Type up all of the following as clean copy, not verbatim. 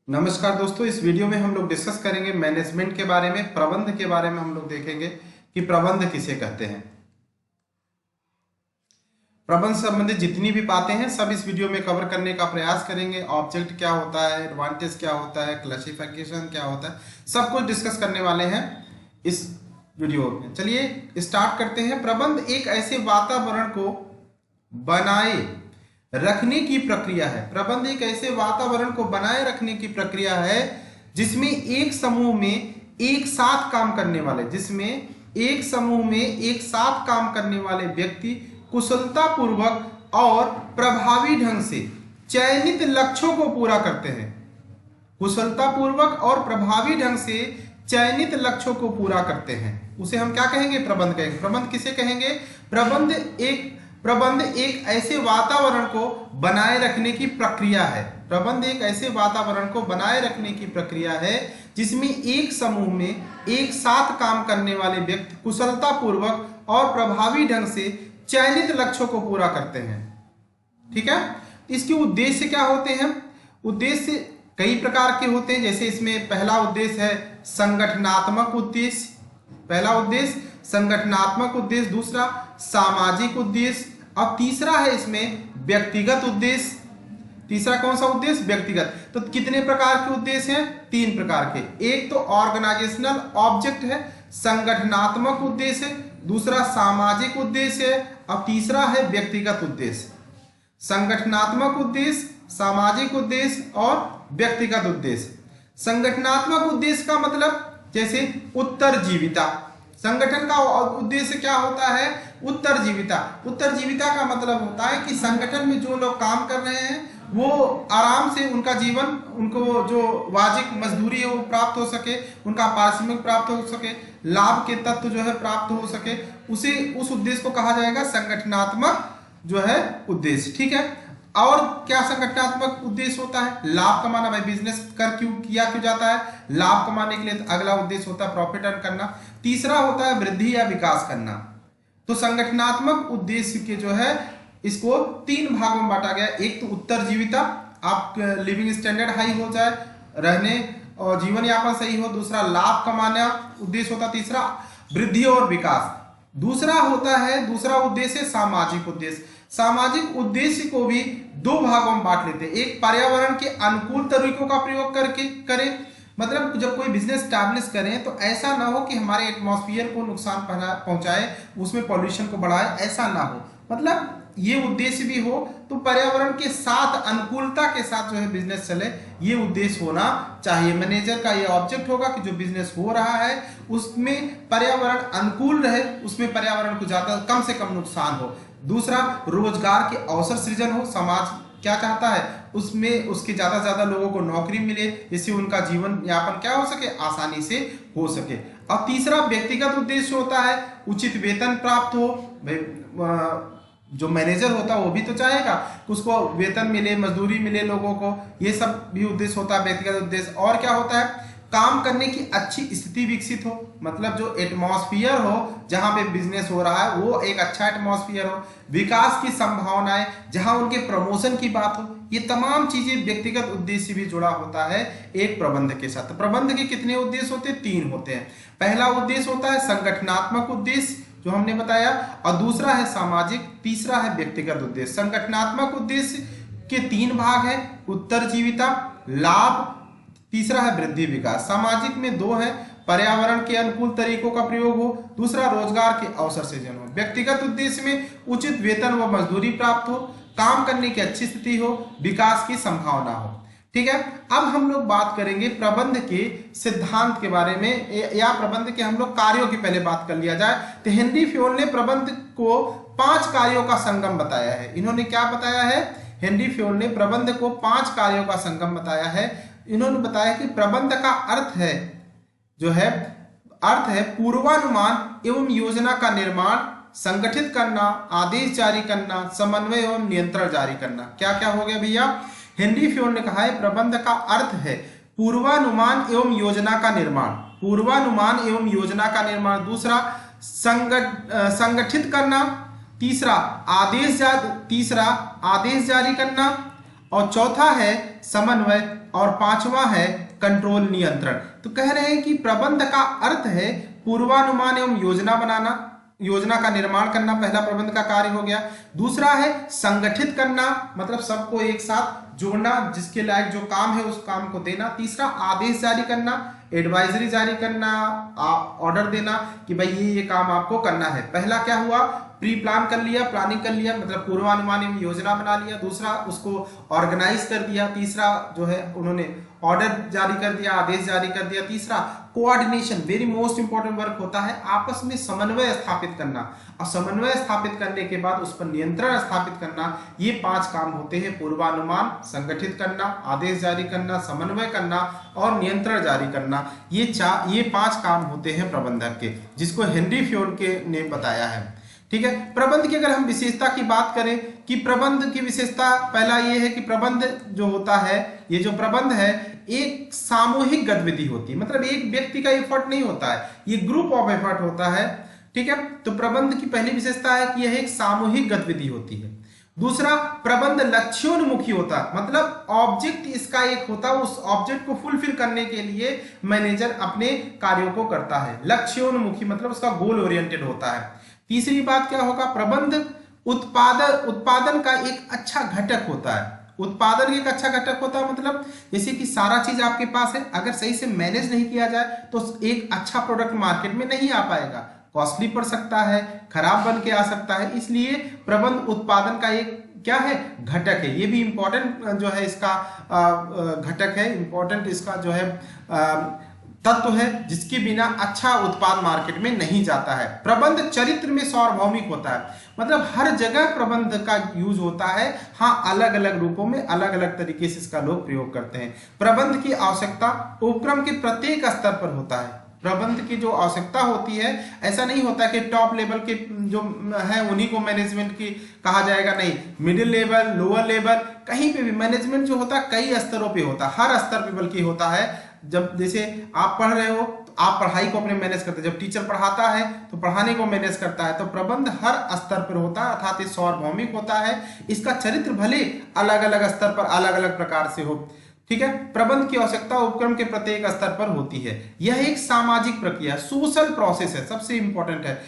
नमस्कार दोस्तों, इस वीडियो में हम लोग डिस्कस करेंगे मैनेजमेंट के बारे में, प्रबंध के बारे में। हम लोग देखेंगे कि प्रबंध किसे कहते हैं। प्रबंध संबंधित जितनी भी बातें हैं सब इस वीडियो में कवर करने का प्रयास करेंगे। ऑब्जेक्ट क्या होता है, एडवांटेज क्या होता है, क्लासिफिकेशन क्या होता है, सब कुछ डिस्कस करने वाले हैं इस वीडियो में। चलिए स्टार्ट करते हैं। प्रबंध एक ऐसे वातावरण को बनाए रखने की प्रक्रिया है। प्रबंध एक ऐसे वातावरण को बनाए रखने की प्रक्रिया है जिसमें एक समूह में एक साथ काम करने वाले व्यक्ति कुशलता पूर्वक और प्रभावी ढंग से चयनित लक्ष्यों को पूरा करते हैं। कुशलता पूर्वक और प्रभावी ढंग से चयनित लक्ष्यों को पूरा करते हैं, उसे हम क्या कहेंगे? प्रबंध कहेंगे। प्रबंध किसे कहेंगे? प्रबंध एक ऐसे वातावरण को बनाए रखने की प्रक्रिया है। प्रबंध एक ऐसे वातावरण को बनाए रखने की प्रक्रिया है जिसमें एक समूह में एक साथ काम करने वाले व्यक्ति कुशलता पूर्वक और प्रभावी ढंग से चयनित लक्ष्यों को पूरा करते हैं। ठीक है, इसके उद्देश्य क्या होते हैं? उद्देश्य कई प्रकार के होते हैं। जैसे इसमें पहला उद्देश्य है संगठनात्मक उद्देश्य। पहला उद्देश्य संगठनात्मक उद्देश्य, दूसरा सामाजिक उद्देश्य, अब तीसरा है इसमें व्यक्तिगत उद्देश्य। तीसरा कौन सा उद्देश्य? व्यक्तिगत। तो कितने प्रकार के उद्देश्य हैं? 3 प्रकार के। एक तो ऑर्गेनाइजेशनल ऑब्जेक्ट है, संगठनात्मक उद्देश्य है, दूसरा सामाजिक उद्देश्य है, अब तीसरा है व्यक्तिगत उद्देश्य। संगठनात्मक उद्देश्य, सामाजिक उद्देश्य और व्यक्तिगत उद्देश्य। संगठनात्मक उद्देश्य का मतलब जैसे उत्तरजीविता। संगठन का उद्देश्य क्या होता है? उत्तरजीविता। उत्तरजीविता का मतलब होता है कि संगठन में जो लोग काम कर रहे हैं वो आराम से उनका जीवन, उनको जो वाजिब मजदूरी है वो प्राप्त हो सके, उनका पारिश्रमिक प्राप्त हो सके, लाभ के तत्व जो है प्राप्त हो सके, उस उद्देश्य को कहा जाएगा संगठनात्मक जो है उद्देश्य। ठीक है, और क्या संगठनात्मक उद्देश्य होता है? लाभ कमाना। भाई बिजनेस किया क्यों जाता है? लाभ कमाने के लिए। तो अगला उद्देश्य होता है प्रॉफिट अर्न करना। तीसरा होता है वृद्धि या विकास करना। तो संगठनात्मक उद्देश्य के जो है इसको 3 भागों में बांटा गया। एक तो उत्तरजीविता, आप लिविंग स्टैंडर्ड हाई हो जाए, रहने और जीवन यापन सही हो। दूसरा लाभ कमाना उद्देश्य होता। तीसरा वृद्धि और विकास। दूसरा उद्देश्य सामाजिक उद्देश्य। सामाजिक उद्देश्य को भी 2 भागों में बांट लेते हैं। एक पर्यावरण के अनुकूल तरीकों का प्रयोग करके करें, मतलब जब कोई बिजनेस स्टैब्लिश करें तो ऐसा ना हो कि हमारे एटमॉस्फेयर को नुकसान पहुंचाए, उसमें पॉल्यूशन को बढ़ाए, ऐसा ना हो। मतलब ये उद्देश्य भी हो तो पर्यावरण के साथ, अनुकूलता के साथ जो है बिजनेस चले, ये उद्देश्य होना चाहिए। मैनेजर का ये ऑब्जेक्ट होगा कि जो बिजनेस हो रहा है उसमें पर्यावरण अनुकूल रहे, उसमें पर्यावरण को ज्यादा कम से कम नुकसान हो। दूसरा रोजगार के अवसर सृजन हो। समाज क्या चाहता है? उसमें उसके ज्यादा से ज्यादा लोगों को नौकरी मिले, जिससे उनका जीवन यापन क्या हो सके? आसानी से हो सके। और तीसरा व्यक्तिगत उद्देश्य होता है उचित वेतन प्राप्त हो। जो मैनेजर होता है वो भी तो चाहेगा उसको वेतन मिले, मजदूरी मिले लोगों को, ये सब भी उद्देश्य होता है व्यक्तिगत उद्देश्य। और क्या होता है? काम करने की अच्छी स्थिति विकसित हो, मतलब जो एटमॉस्फेयर हो जहां पे बिजनेस हो रहा है वो एक अच्छा एटमॉस्फेयर हो। विकास की संभावनाएं, जहां उनके प्रमोशन की बात हो, ये तमाम चीजें व्यक्तिगत उद्देश्य भी जुड़ा होता है एक प्रबंध के साथ। प्रबंध के कितने उद्देश्य होते हैं? 3 होते हैं। पहला उद्देश्य होता है संगठनात्मक उद्देश्य जो हमने बताया, और दूसरा है सामाजिक, तीसरा है व्यक्तिगत उद्देश्य। संगठनात्मक उद्देश्य के 3 भाग है, उत्तरजीविता, लाभ, तीसरा है वृद्धि विकास। सामाजिक में 2 है, पर्यावरण के अनुकूल तरीकों का प्रयोग हो, दूसरा रोजगार के अवसर सृजन हो। व्यक्तिगत उद्देश्य में उचित वेतन व मजदूरी प्राप्त हो, काम करने की अच्छी स्थिति हो, विकास की संभावना हो। ठीक है, अब हम लोग बात करेंगे प्रबंध के सिद्धांत के बारे में, या प्रबंध के हम लोग कार्यों की पहले बात कर लिया जाए। तो हेनरी फ्योल ने प्रबंध को 5 कार्यों का संगम बताया है। इन्होंने क्या बताया है? हेनरी फ्योल ने प्रबंध को 5 कार्यों का संगम बताया है। इन्होंने बताया कि प्रबंध का अर्थ है पूर्वानुमान एवं योजना का निर्माण, संगठित करना, आदेश जारी करना, समन्वय एवं नियंत्रण जारी करना। क्या क्या हो गया भैया? हेनरी फ्योल ने कहा है प्रबंध का अर्थ है पूर्वानुमान एवं योजना का निर्माण, पूर्वानुमान एवं योजना का निर्माण। दूसरा संगठित करना, तीसरा आदेश जारी करना, और चौथा है समन्वय और पांचवा है कंट्रोल नियंत्रण। तो कह रहे हैं कि प्रबंध का अर्थ है पूर्वानुमान एवं योजना बनाना, योजना का निर्माण करना, पहला प्रबंध का कार्य हो गया। दूसरा है संगठित करना, मतलब सबको एक साथ जोड़ना, जिसके लायक जो काम है उस काम को देना। तीसरा आदेश जारी करना, एडवाइजरी जारी करना, ऑर्डर देना कि भाई ये काम आपको करना है। पहला क्या हुआ, प्री प्लान कर लिया, प्लानिंग कर लिया, मतलब पूर्वानुमान एवं योजना बना लिया। दूसरा उसको ऑर्गेनाइज कर दिया। तीसरा जो है उन्होंने ऑर्डर जारी कर दिया, आदेश जारी कर दिया। तीसरा coordination, very most important work होता है आपस में समन्वय स्थापित करना, और समन्वय स्थापित करने के बाद उस पर नियंत्रण स्थापित करना। ये 5 काम होते हैं, पूर्वानुमान, संगठित करना, आदेश जारी करना, समन्वय करना और नियंत्रण जारी करना। ये 5 काम होते हैं प्रबंधक के, जिसको हेनरी फ्योर्ड ने बताया है। ठीक है, प्रबंध की अगर हम विशेषता की बात करें कि प्रबंध की विशेषता पहला ये है कि प्रबंध जो होता है, ये जो प्रबंध है एक सामूहिक गतिविधि होती है, मतलब एक व्यक्ति का एफर्ट नहीं होता है, ये ग्रुप ऑफ एफर्ट होता है। ठीक है, तो प्रबंध की पहली विशेषता है कि यह एक सामूहिक गतिविधि होती है। दूसरा, प्रबंध लक्ष्योन्मुखी होता है, मतलब ऑब्जेक्ट इसका एक होता है, उस ऑब्जेक्ट को फुलफिल करने के लिए मैनेजर अपने कार्यों को करता है। लक्ष्योन्मुखी मतलब उसका गोल ओरिएंटेड होता है। तीसरी बात क्या होगा, प्रबंध उत्पादन का एक अच्छा घटक होता है। उत्पादन एक अच्छा घटक होता है, मतलब जैसे कि सारा चीज आपके पास है, अगर सही से मैनेज नहीं किया जाए तो एक अच्छा प्रोडक्ट मार्केट में नहीं आ पाएगा, कॉस्टली पड़ सकता है, खराब बन के आ सकता है। इसलिए प्रबंध उत्पादन का एक क्या है, घटक है। ये भी इंपॉर्टेंट जो है इसका घटक है, इंपॉर्टेंट इसका जो है तत्व है, जिसके बिना अच्छा उत्पाद मार्केट में नहीं जाता है। प्रबंध चरित्र में सार्वभौमिक होता है, मतलब हर जगह प्रबंध का यूज होता है, हाँ अलग अलग रूपों में अलग अलग तरीके से इसका लोग प्रयोग करते हैं। प्रबंध की आवश्यकता उपक्रम के प्रत्येक स्तर पर होता है। प्रबंध की जो आवश्यकता होती है, ऐसा नहीं होता कि टॉप लेवल के जो है उन्हीं को मैनेजमेंट की कहा जाएगा, नहीं, मिडिल लेवल, लोअर लेवल, कहीं पे भी मैनेजमेंट जो होता है कई स्तरों पे होता है, हर स्तर पे बल्कि होता है। जब जैसे आप पढ़ रहे हो तो आप पढ़ाई को अपने मैनेज करते हैं, जब टीचर पढ़ाता है तो पढ़ाने को मैनेज करता है। तो प्रबंध हर स्तर पर होता है, अर्थात ये सार्वभौमिक होता है। इसका चरित्र भले अलग अलग स्तर पर अलग अलग प्रकार से हो। ठीक है, प्रबंध की आवश्यकता उपक्रम के प्रत्येक स्तर पर होती है। यह एक सामाजिक प्रक्रिया, सोशल प्रोसेस है, सबसे इंपॉर्टेंट है।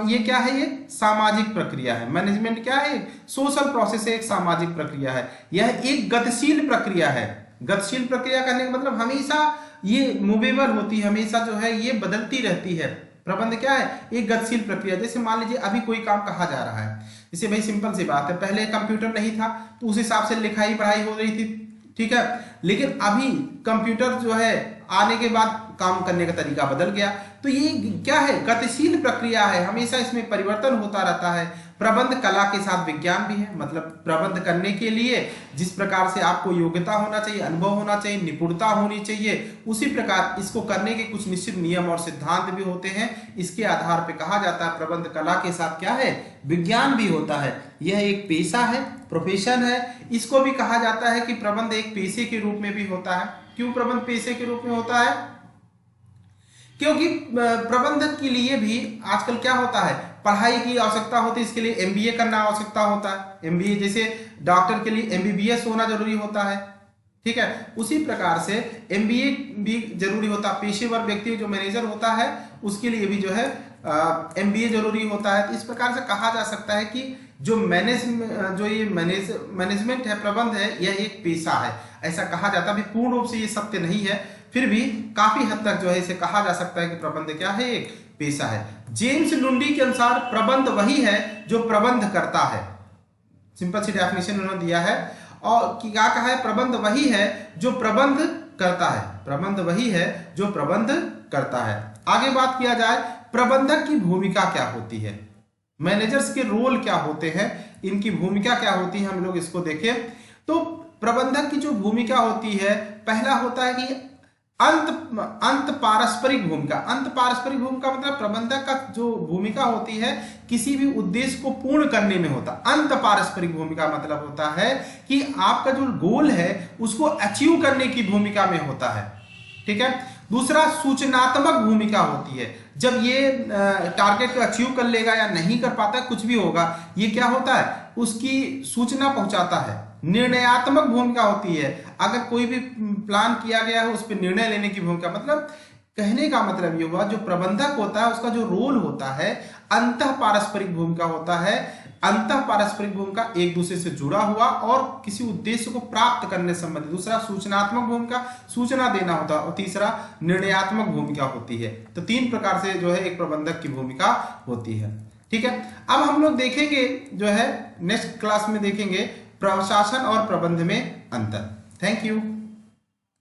ये क्या है, ये सामाजिक प्रक्रिया है। मैनेजमेंट क्या है, सोशल प्रोसेस है, एक सामाजिक प्रक्रिया है। यह एक गतिशील प्रक्रिया है। गतिशील प्रक्रिया करने का मतलब हमेशा ये मूवेबल होती है, हमेशा जो है ये बदलती रहती है। प्रबंध क्या है, एक गतिशील प्रक्रिया। जैसे मान लीजिए अभी कोई काम कहा जा रहा है, जैसे भाई सिंपल सी बात है, पहले कंप्यूटर नहीं था तो उस हिसाब से लिखाई पढ़ाई हो रही थी, ठीक है, लेकिन अभी कंप्यूटर जो है आने के बाद काम करने का तरीका बदल गया। तो ये क्या है, गतिशील प्रक्रिया है, हमेशा इसमें परिवर्तन होता रहता है। प्रबंध कला के साथ विज्ञान भी है, मतलब प्रबंध करने के लिए जिस प्रकार से आपको योग्यता होना चाहिए, अनुभव होना चाहिए, निपुणता होनी चाहिए, उसी प्रकार इसको करने के कुछ निश्चित नियम और सिद्धांत भी होते हैं। इसके आधार पर कहा जाता है प्रबंध कला के साथ क्या है, विज्ञान भी होता है। यह एक पेशा है, प्रोफेशन है। इसको भी कहा जाता है कि प्रबंध एक पेशे के रूप में भी होता है। क्यों प्रबंध पेशे के रूप में होता है, क्योंकि प्रबंधक के लिए भी आजकल क्या होता है, पढ़ाई की आवश्यकता होती है, इसके लिए एमबीए करना आवश्यकता होता है। एमबीए जैसे डॉक्टर के लिए एमबीबीएस होना जरूरी होता है, ठीक है, उसी प्रकार से एमबीए भी जरूरी होता है। पेशेवर व्यक्ति जो मैनेजर होता है उसके लिए भी जो है एमबीए जरूरी होता है। तो इस प्रकार से कहा जा सकता है कि जो मैनेजमेंट है, प्रबंध है, यह एक पेशा है, ऐसा कहा जाता है। अभी पूर्ण रूप से ये सत्य नहीं है, फिर भी काफी हद तक जो है इसे कहा जा सकता है कि प्रबंध क्या है, एक पेशा है। जेम्स लुंडी के अनुसार प्रबंध वही है जो प्रबंध करता है। सिंपल सी डेफिनेशन उन्होंने दिया है, और क्या कहा है, प्रबंध वही है जो प्रबंध करता है। प्रबंध वही है जो प्रबंध करता है। आगे बात किया जाए, प्रबंधक की भूमिका क्या होती है, मैनेजर्स के रोल क्या होते हैं, इनकी भूमिका क्या होती है, हम लोग इसको देखें। तो प्रबंधक की जो भूमिका होती है, पहला होता है कि अंत पारस्परिक भूमिका। अंत पारस्परिक भूमिका मतलब प्रबंधक का जो भूमिका होती है किसी भी उद्देश्य को पूर्ण करने में होता। अंत पारस्परिक भूमिका मतलब होता है कि आपका जो गोल है उसको अचीव करने की भूमिका में होता है, ठीक है। दूसरा, सूचनात्मक भूमिका होती है, जब ये टारगेट को अचीव कर लेगा या नहीं कर पाता, कुछ भी होगा, ये क्या होता है, उसकी सूचना पहुंचाता है। निर्णयात्मक भूमिका होती है, अगर कोई भी प्लान किया गया है उस पर निर्णय लेने की भूमिका, मतलब कहने का मतलब ये हुआ जो प्रबंधक होता है उसका जो रोल होता है अंतः पारस्परिक भूमिका होता है। अंतः पारस्परिक भूमिका एक दूसरे से जुड़ा हुआ और किसी उद्देश्य को प्राप्त करने संबंधित। दूसरा सूचनात्मक भूमिका, सूचना देना होता है, और तीसरा निर्णयात्मक भूमिका होती है। तो 3 प्रकार से जो है एक प्रबंधक की भूमिका होती है। ठीक है, अब हम लोग देखेंगे जो है नेक्स्ट क्लास में देखेंगे प्रशासन और प्रबंध में अंतर। Thank you.